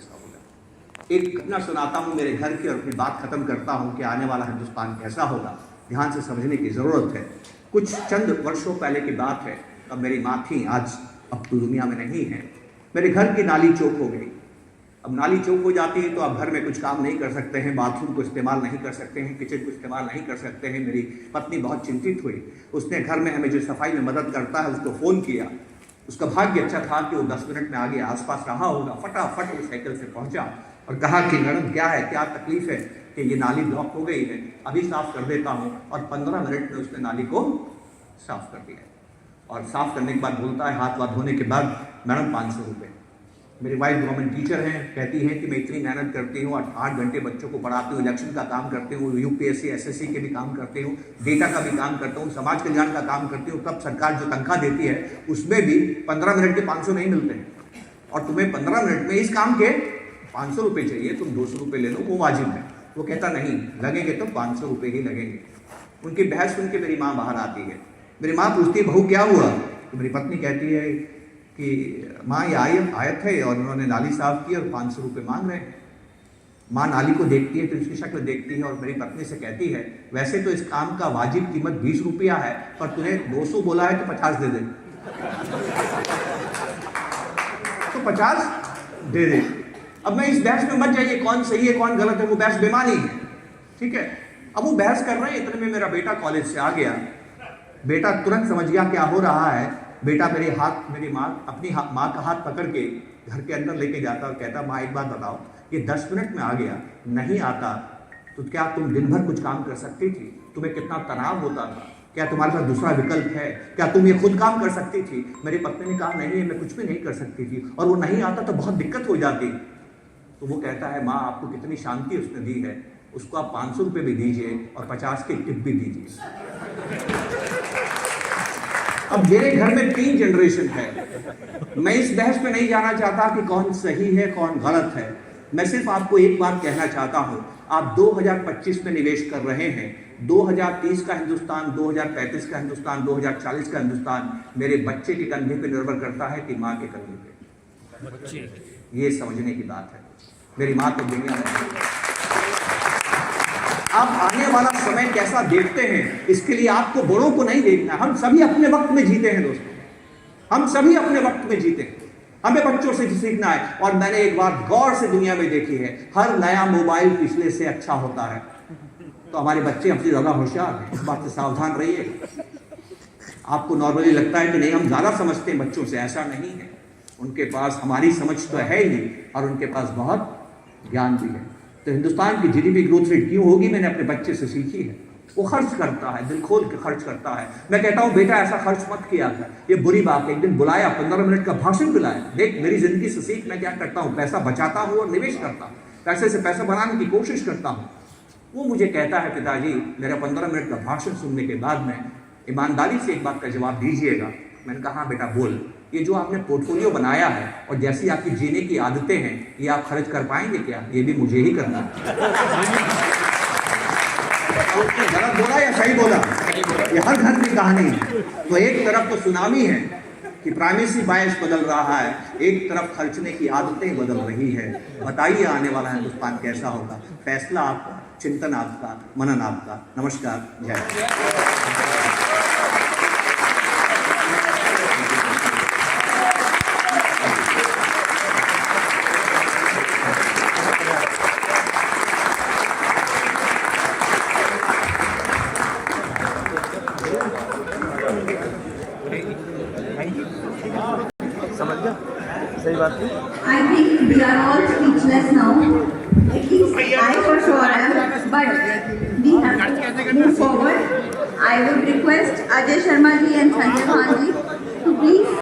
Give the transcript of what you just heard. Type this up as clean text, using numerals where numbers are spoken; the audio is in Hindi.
कैसा होगा। एक घटना सुनाता हूँ मेरे घर की और अपनी बात खत्म करता हूँ कि आने वाला हिंदुस्तान कैसा होगा, ध्यान से समझने की ज़रूरत है। कुछ चंद वर्षों पहले की बात है, तब मेरी माँ थी, आज अब तो दुनिया में नहीं है। मेरे घर की नाली चौक हो गई। अब नाली चौक हो जाती है तो आप घर में कुछ काम नहीं कर सकते हैं, बाथरूम को इस्तेमाल नहीं कर सकते हैं, किचन को इस्तेमाल नहीं कर सकते हैं। मेरी पत्नी बहुत चिंतित हुई। उसने घर में हमें जो सफाई में मदद करता है उसको फ़ोन किया। उसका भाग्य अच्छा था कि वो 10 मिनट में आगे आसपास रहा होगा। फटाफट वो साइकिल से पहुंचा और कहा कि मैडम क्या है, क्या तकलीफ है कि ये नाली ब्लॉक हो गई है, अभी साफ कर देता हूँ। और 15 मिनट में उसने नाली को साफ कर दिया। और साफ करने के बाद बोलता है, हाथ वाथ धोने के बाद, मैडम 500 रुपये। मेरी वाइफ गवर्नमेंट टीचर हैं, कहती हैं कि मैं इतनी मेहनत करती हूँ, 8 घंटे बच्चों को पढ़ाती हूँ, इलेक्शन का काम करती हूँ, यूपीएससी एसएससी के भी काम करती हूँ, डेटा का भी काम करता हूँ, समाज कल्याण का काम करती हूँ, तब सरकार जो तनख्वाह देती है उसमें भी 15 मिनट के 500 नहीं मिलते हैं। और तुम्हें 15 मिनट में इस काम के 500 रुपये चाहिए, तुम 200 रुपये ले लो, वो वाजिब है। वो कहता नहीं, लगेंगे तो 500 रुपये ही लगेंगे। उनकी बहस सुन के मेरी माँ बाहर आती है। मेरी माँ पूछती है, बहू क्या हुआ? तो मेरी पत्नी कहती है कि माँ ये आयत है और उन्होंने नाली साफ की और 500 रुपये मांग रहे हैं। माँ नाली को देखती है, फिर उसकी शक्ल देखती है और मेरी पत्नी से कहती है, वैसे तो इस काम का वाजिब कीमत 20 रुपया है, पर तूने 200 बोला है तो 50 दे दे। तो 50 दे दे। अब मैं इस बहस में मत जाइए कौन सही है कौन गलत है, वो बहस बेमानी है, ठीक है। अब वो बहस कर रहे हैं, इतने में मेरा बेटा कॉलेज से आ गया। बेटा तुरंत समझ गया क्या हो रहा है। बेटा मेरी माँ अपनी माँ का हाथ पकड़ के घर के अंदर लेके जाता और कहता, माँ एक बात बताओ, ये 10 मिनट में आ गया, नहीं आता तो क्या तुम दिन भर कुछ काम कर सकती थी? तुम्हें कितना तनाव होता था? क्या तुम्हारे पास दूसरा विकल्प है? क्या तुम ये खुद काम कर सकती थी? मेरी पत्नी ने कहा, नहीं मैं कुछ भी नहीं कर सकती थी, और वो नहीं आता तो बहुत दिक्कत हो जाती। तो वो कहता है, माँ आपको कितनी शांति उसने दी है, उसको आप 500 रुपये भी दीजिए और 50 की टिप भी दीजिए। अब मेरे घर में 3 जनरेशन है। मैं इस बहस में नहीं जाना चाहता कि कौन सही है कौन गलत है। मैं सिर्फ आपको एक बात कहना चाहता हूं, आप 2025 में निवेश कर रहे हैं। 2030 का हिंदुस्तान, 2035 का हिंदुस्तान, 2040 का हिंदुस्तान मेरे बच्चे के कंधे पे निर्भर करता है कि माँ के कंधे पे। ये समझने की बात है। मेरी माँ तो दुनिया में। आप आने वाला समय कैसा देखते हैं, इसके लिए आपको बड़ों को नहीं देखना। हम सभी अपने वक्त में जीते हैं दोस्तों, हम सभी अपने वक्त में जीते हैं। हमें बच्चों से सीखना है। और मैंने एक बात गौर से दुनिया में देखी है, हर नया मोबाइल पिछले से अच्छा होता है। तो हमारे बच्चे हमसे ज़्यादा होशियार हैं, इस बात से सावधान रहिए। आपको नॉर्मली लगता है कि नहीं हम ज़्यादा समझते हैं बच्चों से, ऐसा नहीं है। उनके पास हमारी समझ तो है ही, और उनके पास बहुत ज्ञान भी है। तो हिंदुस्तान की जीडीपी ग्रोथ रेट क्यों होगी, मैंने अपने बच्चे से सीखी है। वो खर्च करता है, दिल खोल के खर्च करता है। मैं कहता हूँ, बेटा ऐसा खर्च मत किया कर, ये बुरी बात है। एक दिन बुलाया, 15 मिनट का भाषण बुलाया, देख मेरी जिंदगी से सीख, मैं क्या करता हूँ, पैसा बचाता हूँ और निवेश करता हूँ, पैसे से पैसा बनाने की कोशिश करता हूँ। वो मुझे कहता है, पिताजी मेरा 15 मिनट का भाषण सुनने के बाद में ईमानदारी से एक बात का जवाब दीजिएगा। मैंने कहा, हाँ बेटा बोल, ये जो आपने पोर्टफोलियो बनाया है और जैसी आपकी जीने की आदतें हैं, ये आप खर्च कर पाएंगे क्या? ये भी मुझे ही करना है। उसने गलत बोला या सही बोला? ये हर घर की कहानी है। तो एक तरफ तो सुनामी है कि प्राइमेसी बायस बदल रहा है, एक तरफ खर्चने की आदतें बदल रही है। बताइए आने वाला हिंदुस्तान कैसा होगा? फैसला आपका, चिंतन आपका, मनन आपका। नमस्कार, जय। सही बात है। I think we are all speechless now. At least I for sure am. But we have to move forward. I would request Ajay Sharma ji and Sanjay Bhan ji to please